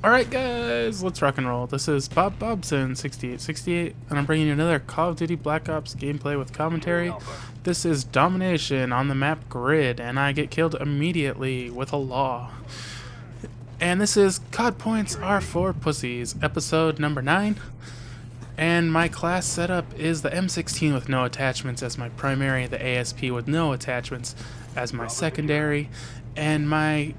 Alright guys, let's rock and roll. This is Bob Bobson 6868 and I'm bringing you another Call of Duty Black Ops gameplay with commentary. This is domination on the map Grid and I get killed immediately with a law. And this is COD Points Are For Pussies, episode number 9. And my class setup is the M16 with no attachments as my primary, the ASP with no attachments as my secondary, and my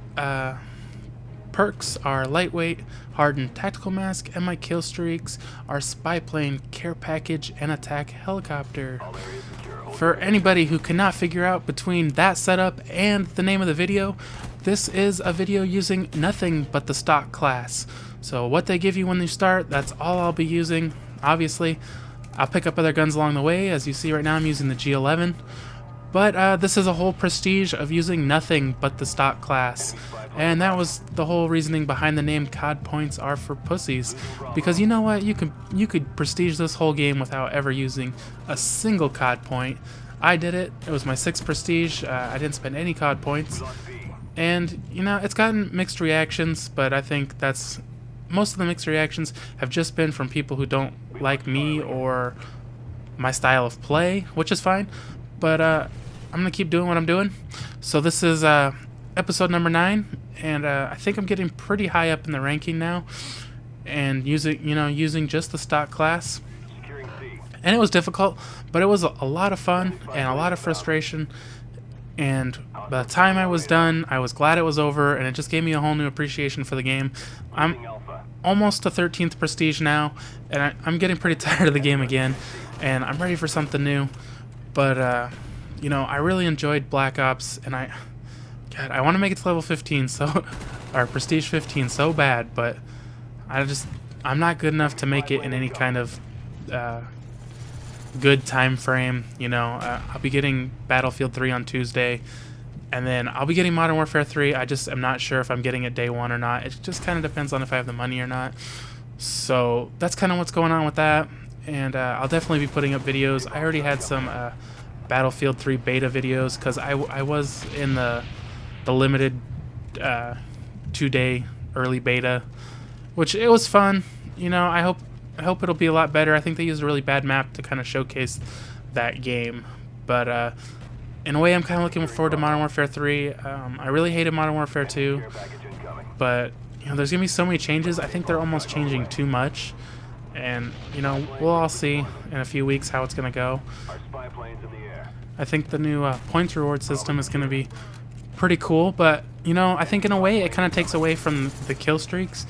perks are lightweight, hardened tactical mask, and my kill streaks are spy plane, care package, and attack helicopter. For anybody who cannot figure out between that setup and the name of the video, this is a video using nothing but the stock class. So what they give you when you start, that's all I'll be using. Obviously, I'll pick up other guns along the way. As you see right now, I'm using the G11. But this is a whole prestige of using nothing but the stock class. And that was the whole reasoning behind the name COD Points Are For Pussies. Because you know what? You could prestige this whole game without ever using a single COD point. I did it. It was my 6th prestige. I didn't spend any COD points. And, you know, it's gotten mixed reactions, but I think that's... most of the mixed reactions have just been from people who don't like me or my style of play, which is fine. But I'm gonna keep doing what I'm doing. So this is episode number 9, and I think I'm getting pretty high up in the ranking now, and using just the stock class. And it was difficult, but it was a lot of fun and a lot of frustration. And by the time I was done, I was glad it was over, and it just gave me a whole new appreciation for the game. I'm almost to 13th prestige now, and I'm getting pretty tired of the game again, and I'm ready for something new. But you know, I really enjoyed Black Ops, and I want to make it to level 15, so or prestige 15 so bad, but I'm not good enough to make it in any kind of good time frame. You know, I'll be getting Battlefield 3 on Tuesday, and then I'll be getting Modern Warfare 3. I just am not sure if I'm getting it day one or not. It just kind of depends on if I have the money or not. So that's kind of what's going on with that, and I'll definitely be putting up videos. I already had some Battlefield 3 beta videos because I was in the limited 2-day early beta, which it was fun. You know, I hope it'll be a lot better. I think they used a really bad map to kind of showcase that game, but in a way I'm kind of looking forward to Modern Warfare 3. I really hated Modern Warfare 2, but you know, there's gonna be so many changes. I think they're almost changing too much, and you know, we'll all see in a few weeks how it's gonna go. I think the new points reward system is gonna be pretty cool, but you know, I think in a way it kind of takes away from the kill streaks.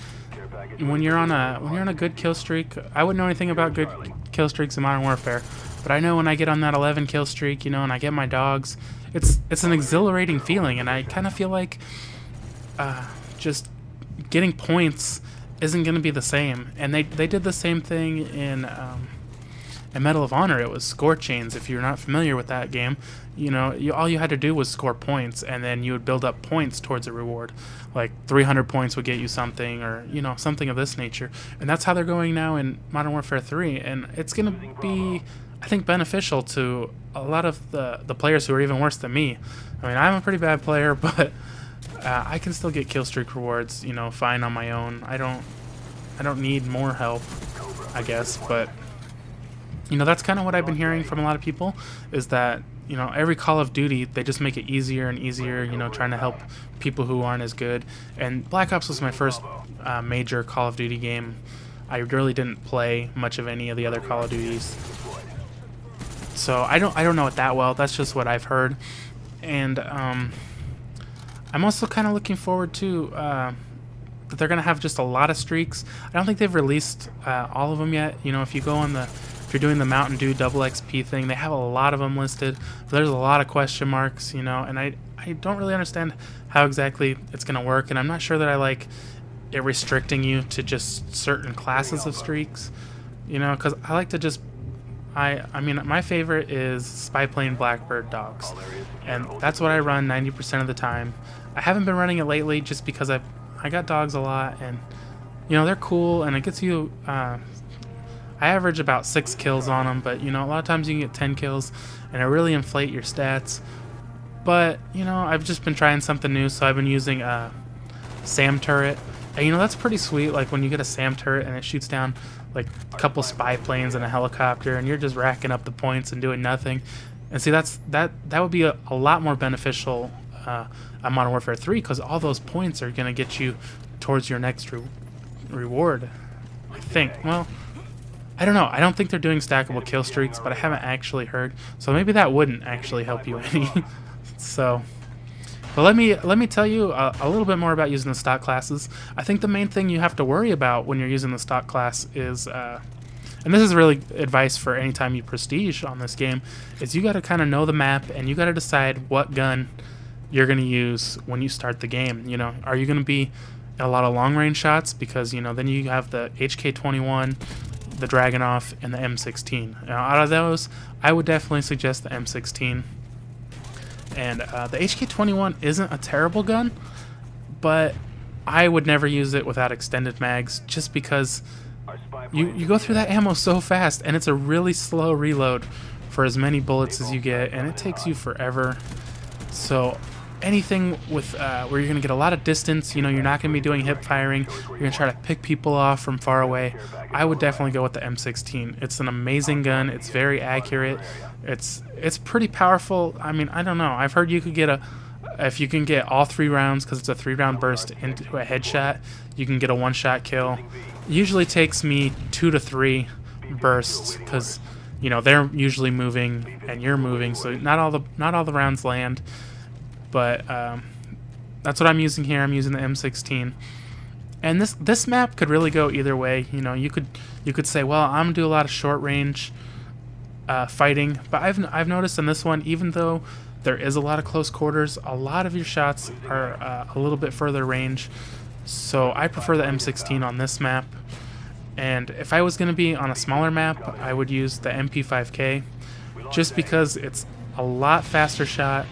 When you're on a good kill streak, I wouldn't know anything about good kill streaks in Modern Warfare, but I know when I get on that 11 kill streak, you know, and I get my dogs, it's an exhilarating feeling, and I kind of feel like just getting points isn't going to be the same. And they did the same thing in Medal of Honor. It was score chains. If you're not familiar with that game, you know, all you had to do was score points, and then you would build up points towards a reward. Like 300 points would get you something, or you know, something of this nature. And that's how they're going now in Modern Warfare 3, and it's going to be, I think, beneficial to a lot of the players who are even worse than me. I mean, I'm a pretty bad player, but I can still get kill streak rewards, you know, fine on my own. I don't need more help, I guess, but you know, that's kind of what I've been hearing from a lot of people, is that, you know, every Call of Duty, they just make it easier and easier, you know, trying to help people who aren't as good. And Black Ops was my first major Call of Duty game. I really didn't play much of any of the other Call of Duties, so I don't know it that well. That's just what I've heard. And I'm also kind of looking forward to that they're gonna have just a lot of streaks. I don't think they've released all of them yet. You know, if you go on if you're doing the Mountain Dew double XP thing, they have a lot of them listed, but there's a lot of question marks, you know, and I don't really understand how exactly it's gonna work, and I'm not sure that I like it restricting you to just certain classes of streaks, you know, because I like to just I mean, my favorite is Spy Plane, Blackbird, Dogs, and that's what I run 90% of the time. I haven't been running it lately just because I got dogs a lot, and you know, they're cool, and it gets you I average about 6 kills on them, but you know, a lot of times you can get 10 kills, and it really inflate your stats. But you know, I've just been trying something new, so I've been using SAM turret, And, you know, that's pretty sweet, like when you get a SAM turret and it shoots down like a couple spy planes and a helicopter, and you're just racking up the points and doing nothing. And see, that would be a lot more beneficial on Modern Warfare 3, because all those points are going to get you towards your next reward, I think. Well, I don't know. I don't think they're doing stackable kill streaks, but I haven't actually heard. So maybe that wouldn't actually help you any. So, but let me tell you a little bit more about using the stock classes. I think the main thing you have to worry about when you're using the stock class is, and this is really advice for any time you prestige on this game, is you got to kind of know the map, and you got to decide what gun you're going to use when you start the game. You know, are you going to be a lot of long range shots? Because, you know, then you have the HK-21, the Dragunov, and the M16. Now, out of those, I would definitely suggest the M16. And the HK-21 isn't a terrible gun, but I would never use it without extended mags, just because you go through that ammo so fast, and it's a really slow reload for as many bullets as you get, and it takes you forever. So anything with where you're going to get a lot of distance, you know, you're not going to be doing hip firing, you're going to try to pick people off from far away, I would definitely go with the M16. It's an amazing gun. It's very accurate. It's pretty powerful. I mean, I don't know. I've heard you could get if you can get all 3 rounds, because it's a 3-round burst into a headshot, you can get a 1-shot kill. It usually takes me 2 to 3 bursts, because, you know, they're usually moving and you're moving, so not all the rounds land. But that's what I'm using here. I'm using the M16, and this map could really go either way. You know, you could say, well, I'm gonna do a lot of short range fighting, but I've noticed in this one, even though there is a lot of close quarters, a lot of your shots are a little bit further range. So I prefer the M16 on this map. And if I was gonna be on a smaller map, I would use the MP5K, just because it's a lot faster shot.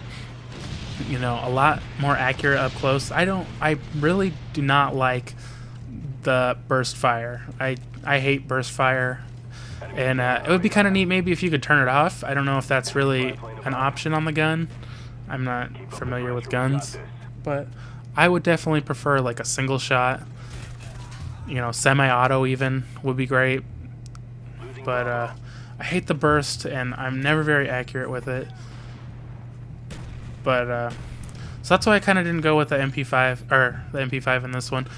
You know, a lot more accurate up close. I really do not like the burst fire. I hate burst fire, and it would be kind of neat maybe if you could turn it off. I don't know if that's really an option on the gun. I'm not familiar with guns, but I would definitely prefer like a single shot. You know, semi-auto even would be great, but I hate the burst, and I'm never very accurate with it. But so that's why I kind of didn't go with the MP5 or the MP5 in this one,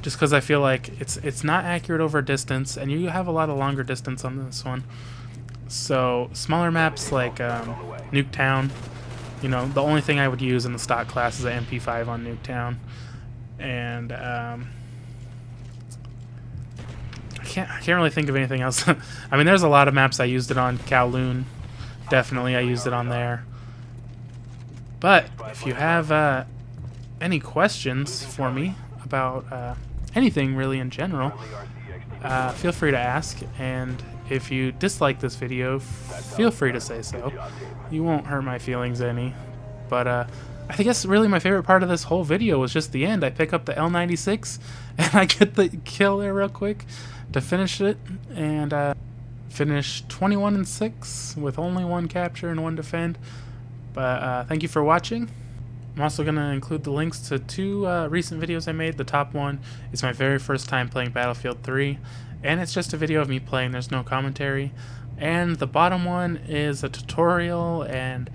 just because I feel like it's not accurate over distance, and you have a lot of longer distance on this one. So smaller maps like Nuketown, you know, the only thing I would use in the stock class is the MP5 on Nuketown, and I can't really think of anything else. I mean, there's a lot of maps I used it on. Kowloon, definitely I used it on there. But if you have any questions for me about anything really in general, feel free to ask. And if you dislike this video, feel free to say so. You won't hurt my feelings any. But I think that's really my favorite part of this whole video was just the end. I pick up the L96 and I get the kill there real quick to finish it, and finish 21-6 with only 1 capture and 1 defend. But thank you for watching. I'm also going to include the links to 2 recent videos I made. The top one is my very first time playing Battlefield 3, and it's just a video of me playing, there's no commentary. And the bottom one is a tutorial and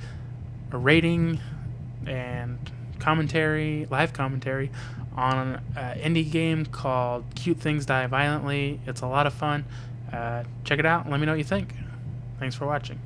a rating and commentary, live commentary, on an indie game called Cute Things Die Violently. It's a lot of fun. Check it out and let me know what you think. Thanks for watching.